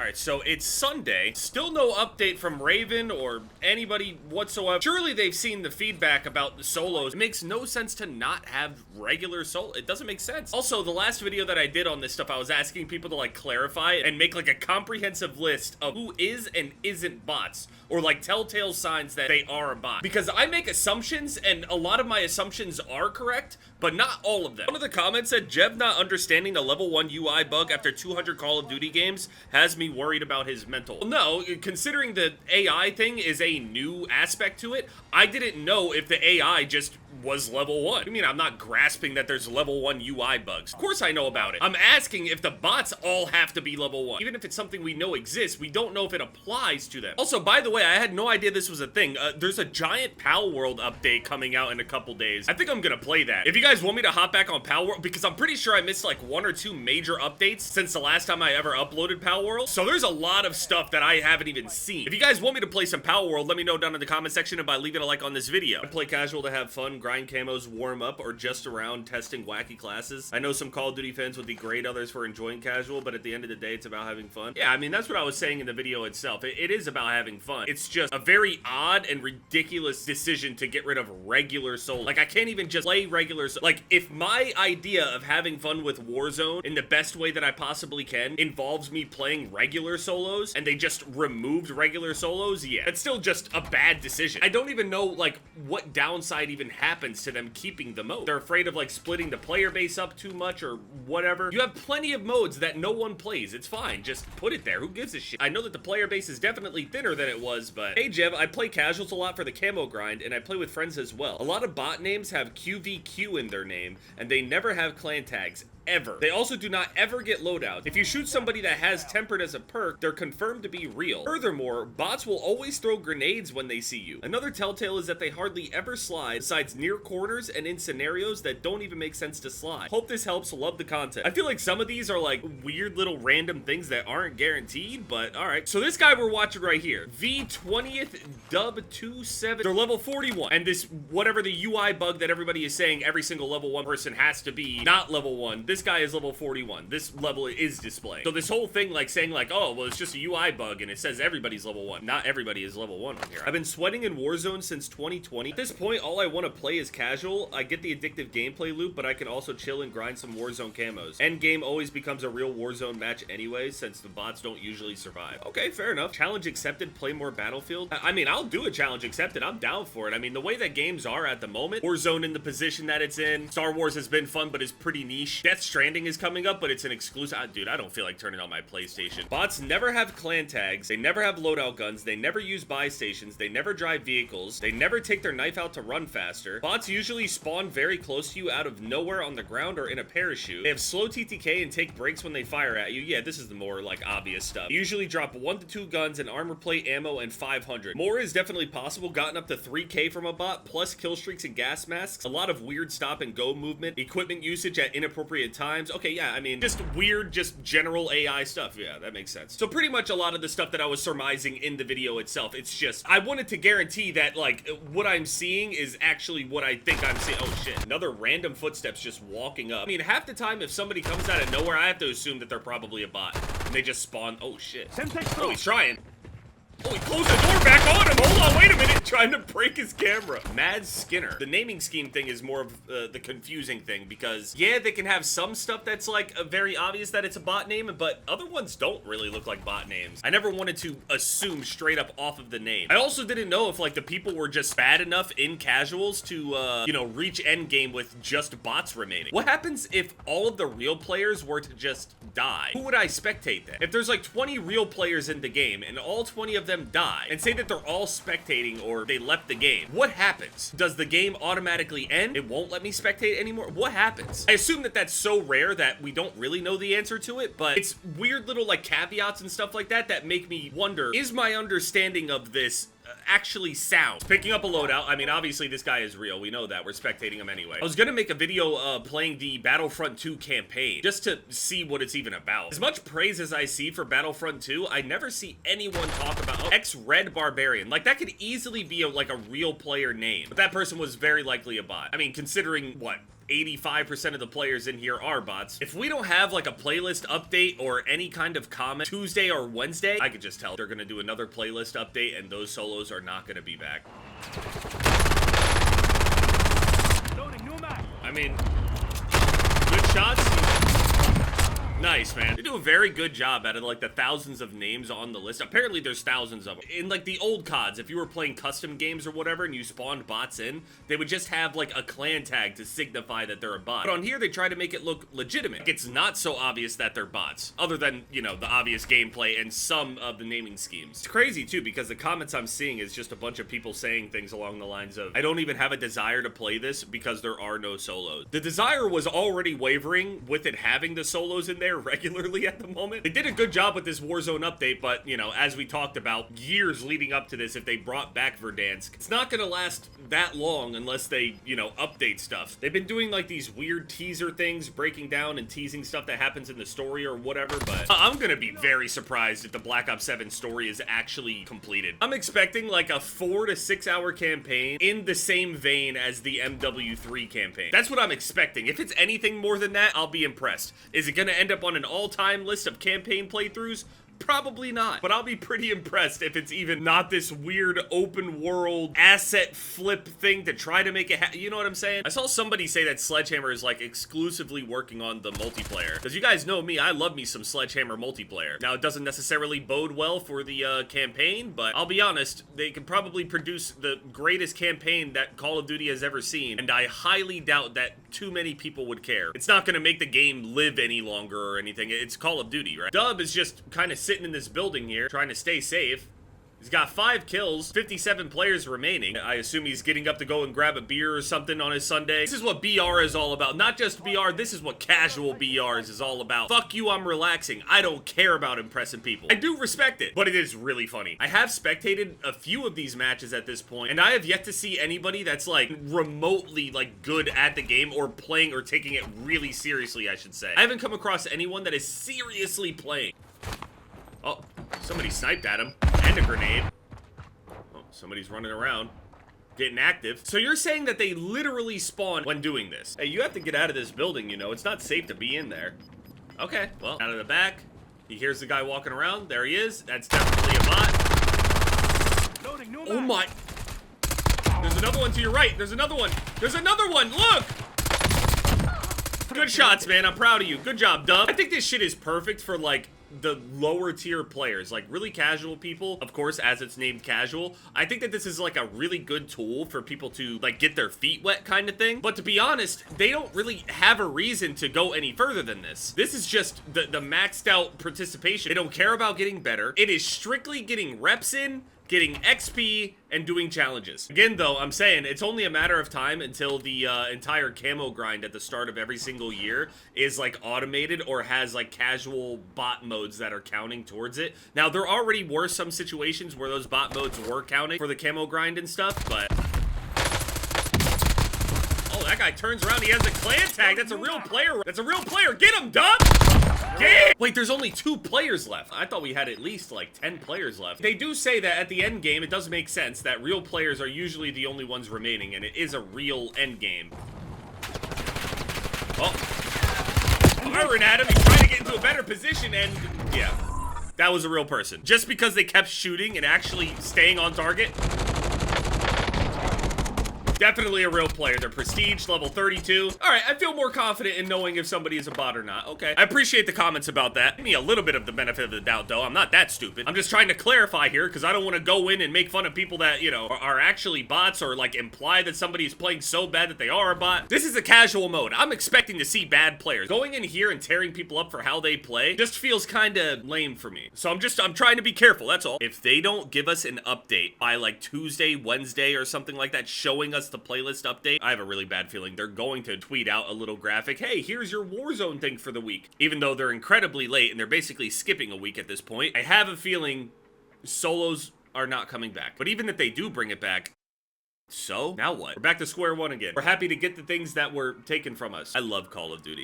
Alright, so it's Sunday. Still no update from Raven or anybody whatsoever. Surely they've seen the feedback about the solos. It makes no sense to not have regular solo. It doesn't make sense. Also, the last video that I did on this stuff, I was asking people to like clarify and make like a comprehensive list of who is and isn't bots, or like telltale signs that they are a bot. Because I make assumptions, and a lot of my assumptions are correct, but not all of them. One of the comments said, Jev not understanding the level 1 UI bug after 200 Call of Duty games has me worried about his mental. Well, no, considering the AI thing is a new aspect to it, I didn't know if the AI just was level 1. I mean, I'm not grasping that there's level 1 UI bugs. Of course I know about it. I'm asking if the bots all have to be level 1. Even if it's something we know exists, we don't know if it applies to them. Also, by the way, I had no idea this was a thing. There's a giant Pal World update coming out in a couple days. I think I'm gonna play that. If you guys want me to hop back on Pal World, because I'm pretty sure I missed like 1 or 2 major updates since the last time I ever uploaded Pal World. So there's a lot of stuff that I haven't even seen. If you guys want me to play some Pal World, let me know down in the comment section and by leaving a like on this video. I play casual to have fun, grind camos, warm up, or just around testing wacky classes. I know some Call of Duty fans would degrade others for enjoying casual, but at the end of the day, it's about having fun. Yeah, I mean, that's what I was saying in the video itself. It is about having fun. It's just a very odd and ridiculous decision to get rid of regular solo. Like, I can't even just play regular solo. Like, if my idea of having fun with Warzone in the best way that I possibly can involves me playing regular solos, and they just removed regular solos, yeah, it's still just a bad decision. I don't even know, like, what downside even happens to them keeping the mode. They're afraid of, like, splitting the player base up too much or whatever. You have plenty of modes that no one plays. It's fine. Just put it there. Who gives a shit? I know that the player base is definitely thinner than it was, but hey, Jev, I play casuals a lot for the camo grind, and I play with friends as well. A lot of bot names have QVQ in their name, and they never have clan tags. Ever. They also do not ever get loadouts. If you shoot somebody that has tempered as a perk, they're confirmed to be real. Furthermore, bots will always throw grenades when they see you. Another telltale is that they hardly ever slide, besides near corners and in scenarios that don't even make sense to slide. Hope this helps. Love the content. I feel like some of these are like weird little random things that aren't guaranteed, but alright. So this guy we're watching right here, V20th Dub 27, they're level 41. And this, whatever the UI bug that everybody is saying every single level 1 person has to be not level 1, this guy is level 41. This level is displayed. So this whole thing like saying like, oh, well, it's just a UI bug and it says everybody's level 1. Not everybody is level 1 on here. I've been sweating in Warzone since 2020. At this point, all I want to play is casual. I get the addictive gameplay loop, but I can also chill and grind some Warzone camos. Endgame always becomes a real Warzone match anyway, since the bots don't usually survive. Okay, fair enough. Challenge accepted, play more Battlefield. I mean, I'll do a challenge accepted. I'm down for it. I mean, the way that games are at the moment, Warzone in the position that it's in, Star Wars has been fun, but is pretty niche. Death Stranding is coming up, but it's an exclusive. Dude, I don't feel like turning on my PlayStation. Bots never have clan tags. They never have loadout guns. They never use buy stations. They never drive vehicles. They never take their knife out to run faster. Bots usually spawn very close to you out of nowhere on the ground or in a parachute. They have slow TTK and take breaks when they fire at you. Yeah, this is the more like obvious stuff. They usually drop 1 to 2 guns and armor plate, ammo, and 500. More is definitely possible. Gotten up to 3K from a bot, plus kill streaks and gas masks. A lot of weird stop and go movement. Equipment usage at inappropriate times. Okay, yeah, I mean, just weird, just general AI stuff. Yeah, that makes sense. So pretty much a lot of the stuff that I was surmising in the video itself, it's just, I wanted to guarantee that, like, what I'm seeing is actually what I think I'm seeing. Oh, shit. Another random footsteps just walking up. I mean, half the time, if somebody comes out of nowhere, I have to assume that they're probably a bot. And they just spawn. Oh, shit. Oh, he's trying. Oh, he closed the door back on him. Hold on, wait a minute. Trying to break his camera. Mad Skinner. The naming scheme thing is more of the confusing thing, because, yeah, they can have some stuff that's, like, very obvious that it's a bot name, but other ones don't really look like bot names. I never wanted to assume straight up off of the name. I also didn't know if, like, the people were just bad enough in casuals to, you know, reach endgame with just bots remaining. What happens if all of the real players were to just die? Who would I spectate then? If there's, like, 20 real players in the game, and all 20 of them die, and say that they're all spectating or they left the game, what happens? Does the game automatically end? It won't let me spectate anymore? What happens? I assume that that's so rare that we don't really know the answer to it, but it's weird little like caveats and stuff like that that make me wonder, is my understanding of this actually sound? Picking up a loadout. I mean, obviously this guy is real. We know that. We're spectating him anyway. I was gonna make a video playing the Battlefront 2 campaign just to see what it's even about. As much praise as I see for Battlefront 2, I never see anyone talk about X-Red Barbarian. Like, that could easily be like a real player name, but that person was very likely a bot. I mean, considering what 85% of the players in here are bots. If we don't have like a playlist update or any kind of comment Tuesday or Wednesday, I could just tell they're gonna do another playlist update and those solos are not gonna be back. I mean, good shots. Nice, man. They do a very good job out of like the thousands of names on the list. Apparently there's thousands of them. In like the old CODs, if you were playing custom games or whatever and you spawned bots in, they would just have like a clan tag to signify that they're a bot. But on here, they try to make it look legitimate. Like, it's not so obvious that they're bots, other than, you know, the obvious gameplay and some of the naming schemes. It's crazy too, because the comments I'm seeing is just a bunch of people saying things along the lines of, I don't even have a desire to play this because there are no solos. The desire was already wavering with it having the solos in there regularly at the moment. They did a good job with this Warzone update, but, you know, as we talked about, years leading up to this, if they brought back Verdansk, it's not gonna last that long unless they, you know, update stuff. They've been doing, like, these weird teaser things, breaking down and teasing stuff that happens in the story or whatever, but I'm gonna be very surprised if the Black Ops 7 story is actually completed. I'm expecting, like, a 4 to 6 hour campaign in the same vein as the MW3 campaign. That's what I'm expecting. If it's anything more than that, I'll be impressed. Is it gonna end up on an all-time list of campaign playthroughs? Probably not, but I'll be pretty impressed if it's even not this weird open world asset flip thing to try to make it you know what I'm saying? I saw somebody say that Sledgehammer is like exclusively working on the multiplayer, because you guys know me, I love me some Sledgehammer multiplayer. Now, it doesn't necessarily bode well for the campaign, but I'll be honest, they can probably produce the greatest campaign that Call of Duty has ever seen, and I highly doubt that too many people would care. It's not gonna make the game live any longer or anything. It's Call of Duty, right? Dub is just kind of sitting in this building here, trying to stay safe. He's got 5 kills, 57 players remaining. I assume he's getting up to go and grab a beer or something on his Sunday. This is what BR is all about. Not just BR, this is what casual BRs is all about. Fuck you, I'm relaxing. I don't care about impressing people. I do respect it, but it is really funny. I have spectated a few of these matches at this point, and I have yet to see anybody that's like remotely like good at the game or playing or taking it really seriously, I should say. I haven't come across anyone that is seriously playing. Oh, somebody sniped at him. And a grenade. Oh, somebody's running around. Getting active. So you're saying that they literally spawn when doing this? Hey, you have to get out of this building, you know. It's not safe to be in there. Okay, well, out of the back. He hears the guy walking around. There he is. That's definitely a bot. Oh my. There's another one to your right. There's another one. There's another one. Look! Good shots, man. I'm proud of you. Good job, Dub. I think this shit is perfect for, like, the lower tier players, like really casual people, of course, as it's named casual. I think that this is like a really good tool for people to like get their feet wet kind of thing. But to be honest, they don't really have a reason to go any further than this. This is just the maxed out participation. They don't care about getting better. It is strictly getting reps in, getting XP, and doing challenges. Again, though, I'm saying it's only a matter of time until the entire camo grind at the start of every single year is like automated or has like casual bot modes that are counting towards it. Now, there already were some situations where those bot modes were counting for the camo grind and stuff, but... Oh, that guy turns around, he has a clan tag. That's a real player. That's a real player. Get him, Dub! Wait, there's only 2 players left. I thought we had at least like 10 players left. They do say that at the end game, it does make sense that real players are usually the only ones remaining, and it is a real end game. Oh, firing at him, he's trying to get into a better position, and yeah, that was a real person. Just because they kept shooting and actually staying on target. Definitely a real player. They're prestige, level 32. All right, I feel more confident in knowing if somebody is a bot or not. Okay, I appreciate the comments about that. Give me a little bit of the benefit of the doubt, though. I'm not that stupid. I'm just trying to clarify here, because I don't want to go in and make fun of people that, you know, are actually bots or, like, imply that somebody's playing so bad that they are a bot. This is a casual mode. I'm expecting to see bad players. Going in here and tearing people up for how they play just feels kind of lame for me. So I'm trying to be careful, that's all. If they don't give us an update by, like, Tuesday, Wednesday, or something like that, showing us the playlist update, I have a really bad feeling they're going to tweet out a little graphic, hey, here's your Warzone thing for the week. Even though they're incredibly late and they're basically skipping a week at this point, I have a feeling solos are not coming back. But even if they do bring it back, so now what? We're back to square one again. We're happy to get the things that were taken from us. I love Call of Duty.